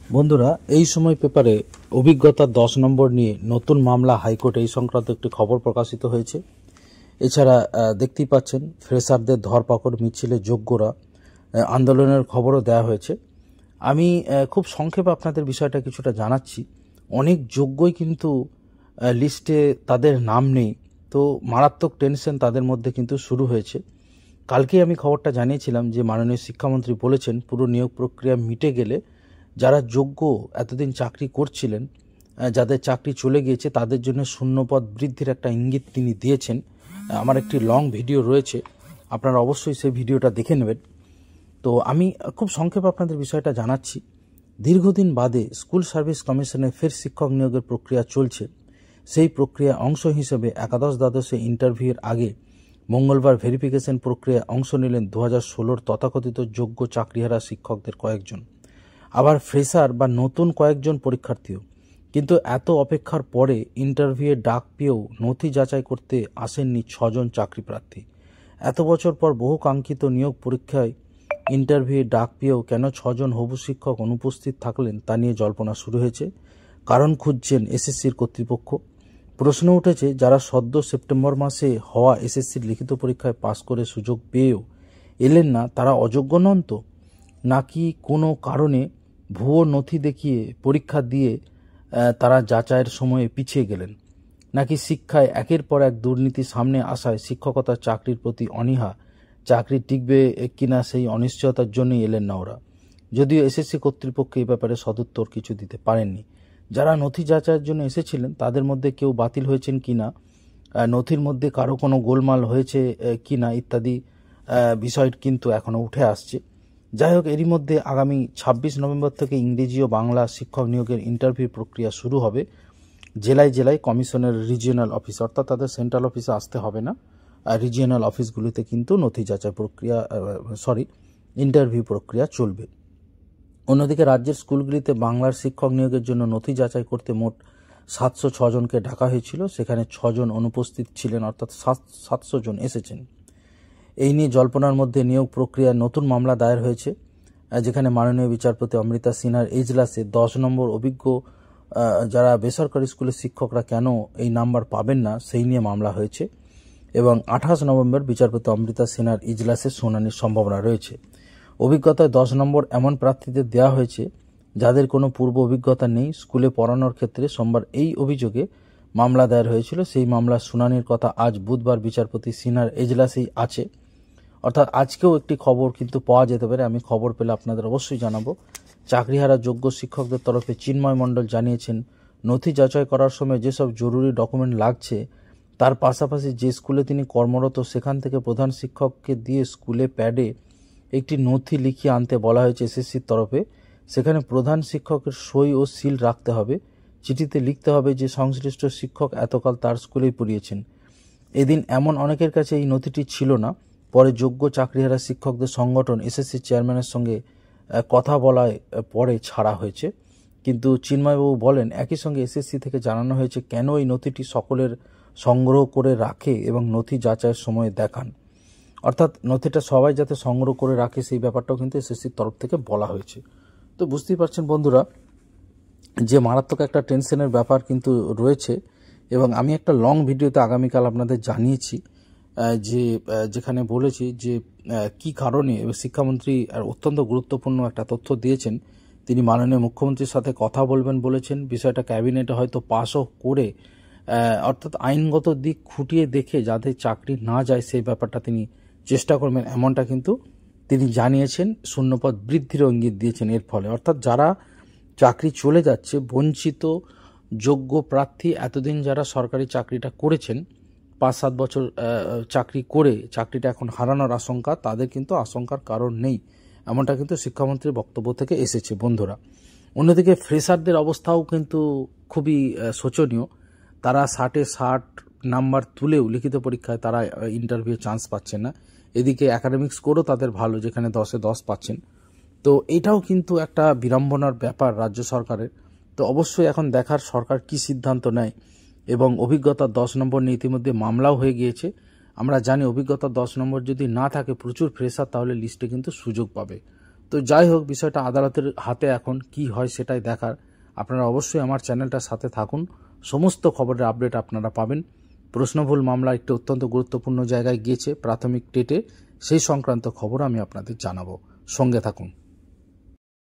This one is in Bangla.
বন্ধুরা, এই সময় পেপারে অভিজ্ঞতা 10 নম্বর নিয়ে নতুন মামলা হাইকোর্টে এই সংক্রান্ত একটি খবর প্রকাশিত হয়েছে। এছাড়া দেখতেই পাচ্ছেন ফ্রেশারদের ধরপাকড় মিছিলে যোগ্যরা আন্দোলনের খবরও দেওয়া হয়েছে। আমি খুব সংক্ষেপে আপনাদের বিষয়টা কিছুটা জানাচ্ছি। অনেক যোগ্যই কিন্তু লিস্টে তাদের নাম নেই, তো মারাত্মক টেনশন তাদের মধ্যে কিন্তু শুরু হয়েছে। কালকেই আমি খবরটা জানিয়েছিলাম যে মাননীয় শিক্ষামন্ত্রী বলেছেন পুরো নিয়োগ প্রক্রিয়া মিটে গেলে যারা যোগ্য এতদিন চাকরি করছিলেন, যাদের চাকরি চলে গিয়েছে তাদের জন্য শূন্যপদ বৃদ্ধির একটা ইঙ্গিত তিনি দিয়েছেন। আমার একটি লং ভিডিও রয়েছে, আপনারা অবশ্যই সেই ভিডিওটা দেখে নেবেন। তো আমি খুব সংক্ষেপে আপনাদের বিষয়টা জানাচ্ছি। দীর্ঘদিন বাদে স্কুল সার্ভিস কমিশনে ফের শিক্ষক নিয়োগের প্রক্রিয়া চলছে। সেই প্রক্রিয়া অংশ হিসেবে একাদশ দ্বাদশে ইন্টারভিউয়ের আগে মঙ্গলবার ভেরিফিকেশন প্রক্রিয়ায় অংশ নিলেন 2016 তথাকথিত যোগ্য চাকরিহারা শিক্ষকদের কয়েকজন, আবার ফ্রেশার বা নতুন কয়েকজন পরীক্ষার্থীও। কিন্তু এত অপেক্ষার পরে ইন্টারভিউয়ে ডাক পেয়েও নথি যাচাই করতে আসেননি 6 জন চাকরি প্রার্থী। এত বছর পর বহু কাঙ্ক্ষিত নিয়োগ পরীক্ষায় ইন্টারভিউয়ে ডাক পেয়েও কেন 6 জন হবু শিক্ষক অনুপস্থিত থাকলেন তা নিয়ে জল্পনা শুরু হয়েছে। কারণ খুঁজছেন এসএসসির কর্তৃপক্ষ। প্রশ্ন উঠেছে, যারা সদ্য সেপ্টেম্বর মাসে হওয়া এসএসসির লিখিত পরীক্ষায় পাশ করে সুযোগ পেয়েও এলেন না, তারা অযোগ্য নন তো? নাকি কোনো কারণে ভুয়ো নথি দেখিয়ে পরীক্ষা দিয়ে তারা যাচাইয়ের সময়ে পিছিয়ে গেলেন? নাকি শিক্ষায় একের পর এক দুর্নীতি সামনে আসায় শিক্ষকতার চাকরির প্রতি অনীহা, চাকরি টিকবে কিনা সেই অনিশ্চয়তার জন্যই এলেন না ওরা? যদিও এসএসসি কর্তৃপক্ষ এই ব্যাপারে সদুত্তর কিছু দিতে পারেননি। যারা নথি যাচাইয়ের জন্য এসেছিলেন তাদের মধ্যে কেউ বাতিল হয়েছেন কিনা, নথির মধ্যে কারো কোনো গোলমাল হয়েছে কিনা ইত্যাদি বিষয় কিন্তু এখনও উঠে আসছে। যাই হোক, এরই মধ্যে আগামী 26 নভেম্বর থেকে ইংরেজি ও বাংলা শিক্ষক নিয়োগের ইন্টারভিউ প্রক্রিয়া শুরু হবে। জেলায় জেলায় কমিশনের রিজিওনাল অফিস, অর্থাৎ তাদের সেন্ট্রাল অফিসে আসতে হবে না, রিজিওনাল অফিসগুলিতে কিন্তু নথি যাচাই প্রক্রিয়া ইন্টারভিউ প্রক্রিয়া চলবে। অন্যদিকে রাজ্যের স্কুলগুলিতে বাংলার শিক্ষক নিয়োগের জন্য নথি যাচাই করতে মোট 706 জনকে ডাকা হয়েছিল। সেখানে 6 জন অনুপস্থিত ছিলেন, অর্থাৎ 700 জন এসেছেন। এই নিয়ে জল্পনার মধ্যে নিয়োগ প্রক্রিয়ায় নতুন মামলা দায়ের হয়েছে, যেখানে মাননীয় বিচারপতি অমৃতা সিনহার এজলাসে 10 নম্বর অভিজ্ঞ যারা বেসরকারি স্কুলের শিক্ষকরা কেন এই নাম্বার পাবেন না সেই নিয়ে মামলা হয়েছে এবং 28 নভেম্বর বিচারপতি অমৃতা সিনহার ইজলাসে শুনানির সম্ভাবনা রয়েছে। অভিজ্ঞতায় 10 নম্বর এমন প্রার্থীদের দেওয়া হয়েছে যাদের কোনো পূর্ব অভিজ্ঞতা নেই স্কুলে পড়ানোর ক্ষেত্রে। সোমবার এই অভিযোগে মামলা দায়ের হয়েছিল। সেই মামলার শুনানির কথা আজ বুধবার বিচারপতি সিনহার এজলাসেই আছে, অর্থাৎ আজকেও একটি খবর কিন্তু পাওয়া যেতে পারে। আমি খবর পেলে আপনাদের অবশ্যই জানাবো। চাকরিহারা যোগ্য শিক্ষকদের তরফে চিন্ময় মণ্ডল জানিয়েছেন, নথি যাচাই করার সময় যেসব জরুরি ডকুমেন্ট লাগছে তার পাশাপাশি যে স্কুলে তিনি কর্মরত সেখান থেকে প্রধান শিক্ষককে দিয়ে স্কুলে প্যাডে একটি নথি লিখিয়ে আনতে বলা হয়েছে এসএসসির তরফে। সেখানে প্রধান শিক্ষকের সই ও সিল রাখতে হবে। চিঠিতে লিখতে হবে যে সংশ্লিষ্ট শিক্ষক এতকাল তার স্কুলেই পড়িয়েছেন। এদিন এমন অনেকের কাছে এই নথিটি ছিল না। পরে যোগ্য চাকরিহারা শিক্ষকদের সংগঠন এসএসসি চেয়ারম্যানের সঙ্গে কথা বলায় পরে ছাড়া হয়েছে। কিন্তু চিন্ময়বাবু বলেন, একই সঙ্গে এসএসসি থেকে জানানো হয়েছে কেন এই নথিটি সকলের সংগ্রহ করে রাখে এবং নথি যাচাইয়ের সময় দেখান, অর্থাৎ নথিটা সবাই যাতে সংগ্রহ করে রাখে সেই ব্যাপারটাও কিন্তু এসএসসির তরফ থেকে বলা হয়েছে। তো বুঝতেই পারছেন বন্ধুরা যে মারাত্মক একটা টেনশনের ব্যাপার কিন্তু রয়েছে। এবং আমি একটা লং ভিডিওতে আগামীকাল আপনাদের জানিয়েছি যে যেখানে বলেছি যে কি কারণে শিক্ষামন্ত্রী অত্যন্ত গুরুত্বপূর্ণ একটা তথ্য দিয়েছেন। তিনি মাননীয় মুখ্যমন্ত্রীর সাথে কথা বলবেন বলেছেন। বিষয়টা ক্যাবিনেটে হয়তো পাসও করে, অর্থাৎ আইনগত দিক খুঁটিয়ে দেখে যাতে চাকরি না যায় সেই ব্যাপারটা তিনি চেষ্টা করবেন, এমনটা কিন্তু তিনি জানিয়েছেন। শূন্যপদ বৃদ্ধিরও ইঙ্গিত দিয়েছেন এর ফলে, অর্থাৎ যারা চাকরি চলে যাচ্ছে, বঞ্চিত যোগ্য প্রার্থী এতদিন যারা সরকারি চাকরিটা করেছেন 5-7 বছর চাকরি করে চাকরিটা এখন হারানোর আশঙ্কা, তাদের কিন্তু আশঙ্কার কারণ নেই, এমনটা কিন্তু শিক্ষামন্ত্রীর বক্তব্য থেকে এসেছে বন্ধুরা। অন্যদিকে ফ্রেশারদের অবস্থাও কিন্তু খুবই শোচনীয়। তারা 60-60 নাম্বার তুলেও লিখিত পরীক্ষায় তারা ইন্টারভিউ চান্স পাচ্ছেন না। এদিকে একাডেমিক স্কোরও তাদের ভালো, যেখানে 10-এ 10 পাচ্ছেন। তো এটাও কিন্তু একটা বিড়ম্বনার ব্যাপার রাজ্য সরকারের। তো অবশ্যই এখন দেখার সরকার কি সিদ্ধান্ত নেয়। এবং অভিজ্ঞতা 10 নম্বর নিয়ে ইতিমধ্যে মামলাও হয়ে গিয়েছে। আমরা জানি অভিজ্ঞতা 10 নম্বর যদি না থাকে প্রচুর ফ্রেশার তাহলে লিস্টে কিন্তু সুযোগ পাবে। তো যাই হোক, বিষয়টা আদালতের হাতে, এখন কি হয় সেটাই দেখার। আপনারা অবশ্যই আমার চ্যানেলটার সাথে থাকুন, সমস্ত খবরের আপডেট আপনারা পাবেন। প্রশ্নভুল মামলা একটি অত্যন্ত গুরুত্বপূর্ণ জায়গায় গিয়েছে প্রাথমিক টেটে, সেই সংক্রান্ত খবর আমি আপনাদের জানাবো। সঙ্গে থাকুন।